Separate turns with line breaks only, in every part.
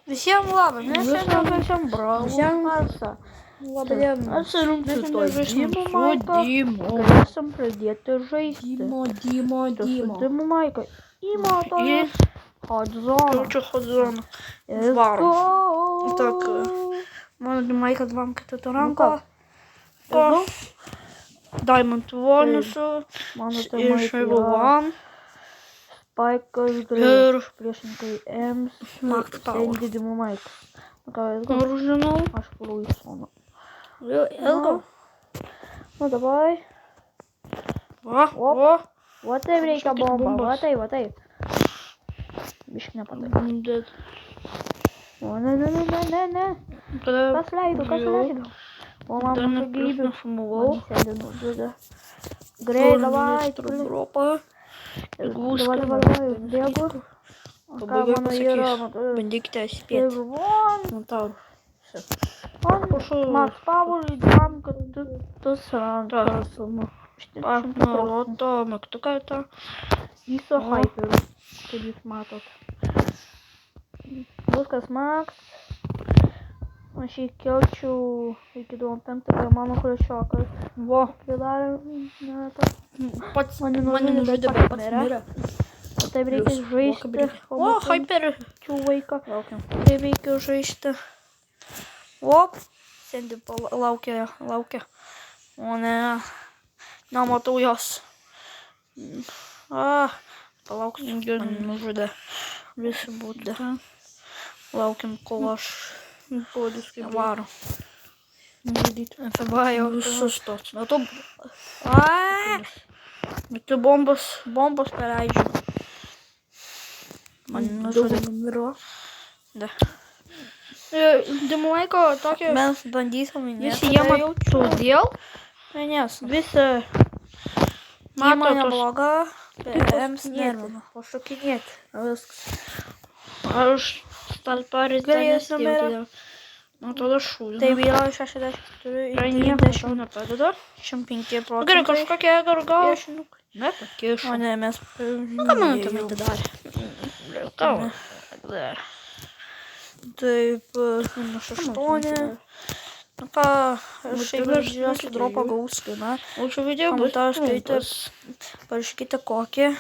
Visiems labas, mes
Visiem bravo. Marsą.
Labadiena.
Atsirunksiu to Dimo Maiką.
Dimo.
Galėsim pradėti žaisti.
Dimo.
Dimo Maiką. Įmotojas. Hotzona.
Короче, ходзона.
Let's
Варом.
go.
Так, мана Майка 2 катата
Ну
ранка.
как?
Diamond Vonus'u.
Mano
Ir
temai
Šaivo
yra
One.
Spaikas,
Ir
Grėjas, priešininkai Ems,
Max Power.
Sandy, Dimo Maiką. Nu ką, let's go.
Ar žinau.
Aš pulau į soną.
Ilgo.
Nu dabar.
Va,
Op.
va.
Va taip reikia
Kažkokios
bombą.
bombos.
Va taip. Bišk nepadai.
Bet.
O, ne.
Tada.
Kas leido. O, man
Dar
mūsų gyvybių.
nefilmavau.
Sėdė nužudė. Greit, davai.
Europą.
Davai, bėgu. O ką
Pabaigai
mano yra,
pasakysiu.
matau.
Bandykite spėti.
Ir von.
Komentarų.
On, Max Power įdam, kad tas rankas.
Roto mygtuką tą.
Viso hype'ų, kaip jūs matot. Viskas Max. Aš įkelčiau iki 25, kai mano klešiokas.
Vo.
Pridarė, ne tas.
Pats
Mane
mane nužudė, bet pats mirė.
O taip reikia žaisti.
O, hyper.
Čiau vaiką.
Laukiam.
Tai reikia žaisti.
Op. Sėdi, laukia. O ne. Nematau jos. Palauksiu, mane nužudė. Visi būdė. Laukiam, kol aš podus kaip varo. FBA jau visus tos. Metu bombos perleidžiu. Man nužudė. Da. Dimo Maiko tokio. Mes bandysim
Visi jie
jaučiu. Todėl? Nes.
Visi.
Mato
nebloga.
Ems nervina.
Pašokinėti. Viskas.
Aš starparis
Galėsim
ir... Nu, tada šūdžiu.
Tai yra 64
Tai
į
nieko
90.
nepadeda.
105%.
Gerai, kažkokie gal
Priešininkai.
Ne, pakišu.
O ne, mes...
Ką man tam atidarė? Ką?
Taip, minus 8. Nu ką, aš įvažiuosiu dropą gausį, na.
O čia video bus.
Komentarą skaitęs. Parašykite kokį.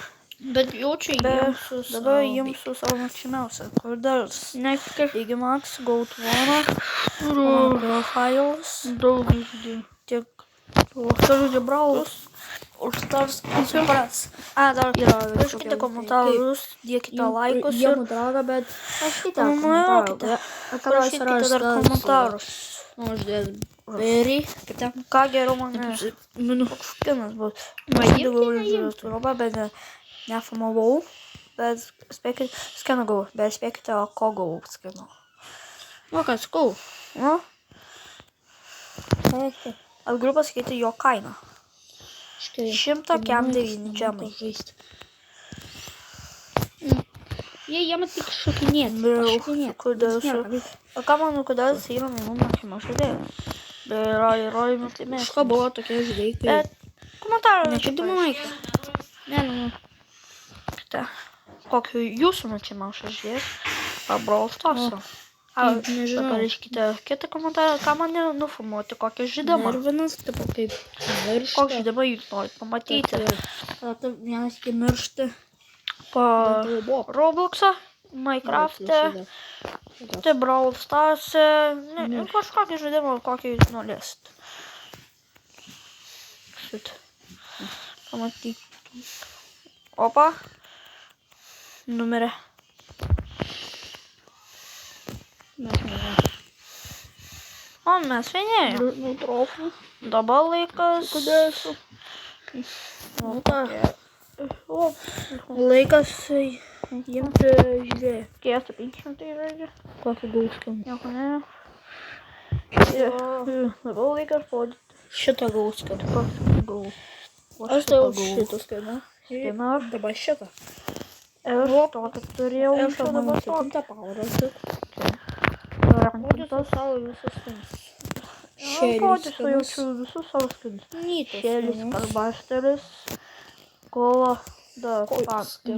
Bet jaučiu jiems
Dabar jums su savo mėgstamiausia. Kur dar?
Nekik.
Taigi Max, Goat One. Profiles.
Daug žodžių.
Tiek. Žodžiu Brawls.
Už stars supras.
Dar yra. Rašykite komentarus, dėkite laikus.
Jie nutraukia, bet rašykite
komentarų.
Parašykite dar komentarus. Nu, aš dėl berį.
Ką geriau mane?
Koks
Kinas bus.
Mažytė.
Bet nefilmavau. Bet spėkite, skeną gavau. Bet spėkite, ko gavau skeną.
Nu, kas, kau.
Nu? Aš galiu pasakyti jo kainą. 109 džemai.
Jie tik šokinėti.
Kodėl su... O ką manau, kodėl jis yra mainų žaidėjų? Bet yra įrodymus laimės.
Kažko buvo tokie žaidėjai, kai...
Bet komentarą
Nekėdimo laiką. Ne.
Kokiu jūsų mėgstamiausias žaidėjas? Brawl Stars'o.
Nežinau.
Parašykite kitą komentarą, ką man nufilmuoti, kokį žaidimą.
Nervinas, tipo kaip miršta.
Kokį žaidimą jūs norite pamatyti.
Tada vienas iki miršta.
Po Roblox'ą, Minecraft'e, tai Brawl Stars'e, kažkokį žaidimą, kokį jūs norėsit. Pamatyti. Opa. Numerė. O, mes vienėjom. Dabar laikas.
Laikas imti žiūrėjų.
Kiek 500 žaidžia?
Kokį gauską.
Nieko ne. Dabar laikas podyti.
Šitą gauską.
Aš
tai jau šitą skainą.
Skinar.
Dabar šitą.
Ir tokį turėjau.
Aš dabar šitą pavarą.
Rankintas.
Savo visus skins.
Rodysiu jaučiu visus savo skins. Šėlis, Karbasteris, Kola, da, Pasta,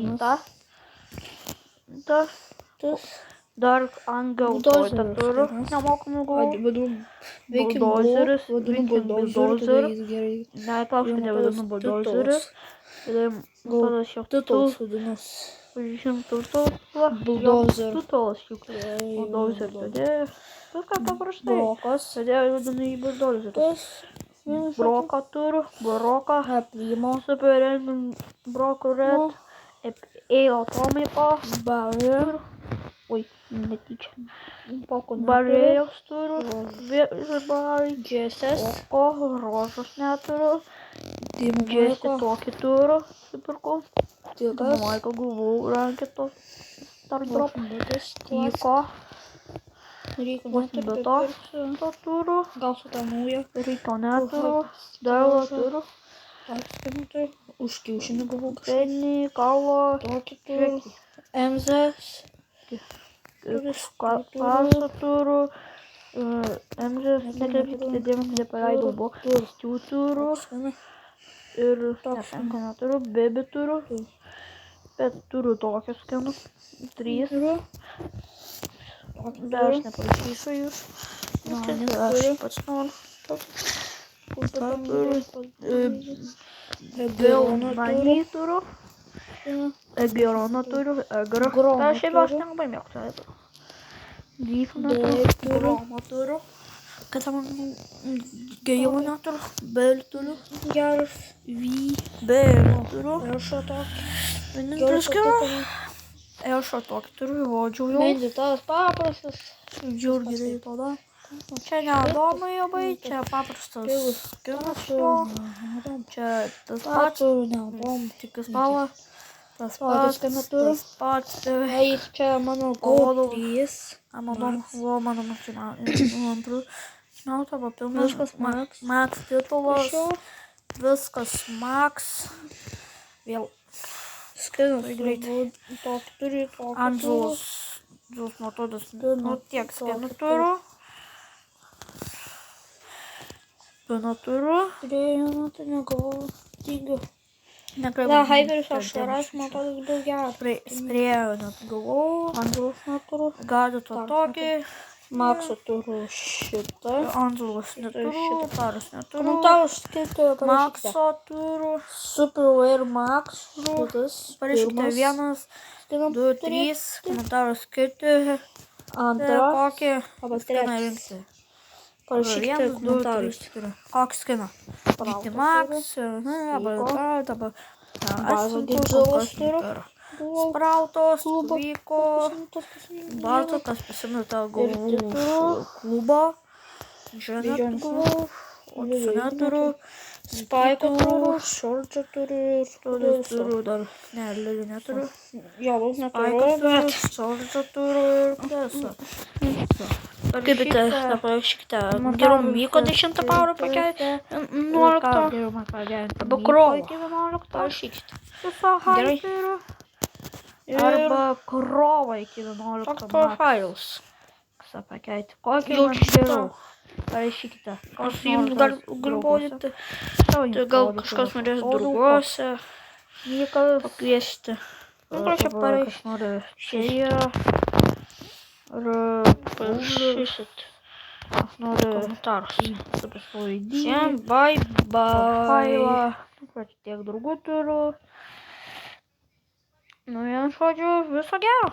Dar Angel Toyota turiu nemokamų gavau. Buldozeris, Viking Bulldozer. Neklauskite, nevadinu Buldozeris. Tada
Tutolas vadinas.
Tutolas juk. Bulldozer todėl. Viską paprastai.
Brokas.
Todėl vadinu jį Bulldozeris. Broką turiu. Broką.
Aprimo.
Super Engine Broco Red. Atomico.
Barrier.
Oi, netyčia.
Poko
Barėjos turiu.
GSS.
O, rožos neturiu. Džesi tokį turiu. Supirkau. Maiko gavau ranketo. Dar drop. Tyko. Be to turiu.
Gal su tą naują.
Ryto neturiu. Darlo turiu.
Už kiaušinį gavau kažką.
Penny, kalo.
Tokį turiu. MZS.
Pasą turiu. MZS, nekreipkite dėmesį, nepaleidau bokštų turiu. Ir nepenko neturiu. Baby turiu. Bet turiu tokius skinus. 3. Bet aš neparašysiu jūs. Aš pats noriu. Belnanį turiu. Egeroną turiu. Bet šiaip aš nelabai mėgstu. Dyfną turiu.
Gromą turiu.
Kad man gėjimą turiu. Bel turiu.
Geras.
Bel turiu.
Elšo tokį.
Vienintelis skinas. Elšo tokį turiu. Vodžiau jau.
Banditas paprastas.
Džiurgiai tada. Čia nedomai labai. Čia paprastas skinas jo. Čia tas pats. Tik spalva. Tas pats.
Eis čia mano GO3.
Mano mašina. Smelta papilnas. Max titulas. Viskas Max. Vėl.
Skinas greitai. Tokį turi, tokį turi.
Andželas. Džus metodas. Nu tiek skinų turiu. Spino turiu.
Turėjau, tai negavau. Tingiu.
Nekreipiu.
Hyperis aš geras, metodas daug geras.
Sprėjo net gavau.
Andželas neturiu.
Gadito tokį.
Makso turiu šitą.
Andželas neturiu. Taras neturiu.
Komentarus skirti parašykite.
Makso turiu.
Super Max.
Parašykite 1, 2, 3. Komentarus skirti.
Antra.
Kokį
Arba
skiną
trečias.
rinkti.
Parašykite komentarus.
Kokį skiną? Vyti Max. Arba
Bazo Gidžilas turiu.
Sprautos, vyko. Bartokas pasimeta gavau klubą. Dženet gavau. Otsu neturiu.
Spaiką turiu. Šorčą turiu.
Turiu dar. Ne, lygį neturiu.
Jalos neturiu.
Spaiką turiu. Šorčą turiu ir tiesa. Parašykite. Geriau Myko 10 pauro pakelti. 11. Geriau man pagerinti. Arba Krovo. 11. Parašykite. Gerai. Arba Krovo iki 11. Toks profiles. Ką pakelti. Kokį man geriau. Parašykite. Aš jums galvojate. Gal kažkas norės drauguose. Mykas pakviesti. Prašau parašyti. Šeja. Ar parašysit. Aš noriu komentarus. Visiem bye bye. Tiek draugų turiu. Nu, vienu žodžiu, viso gero.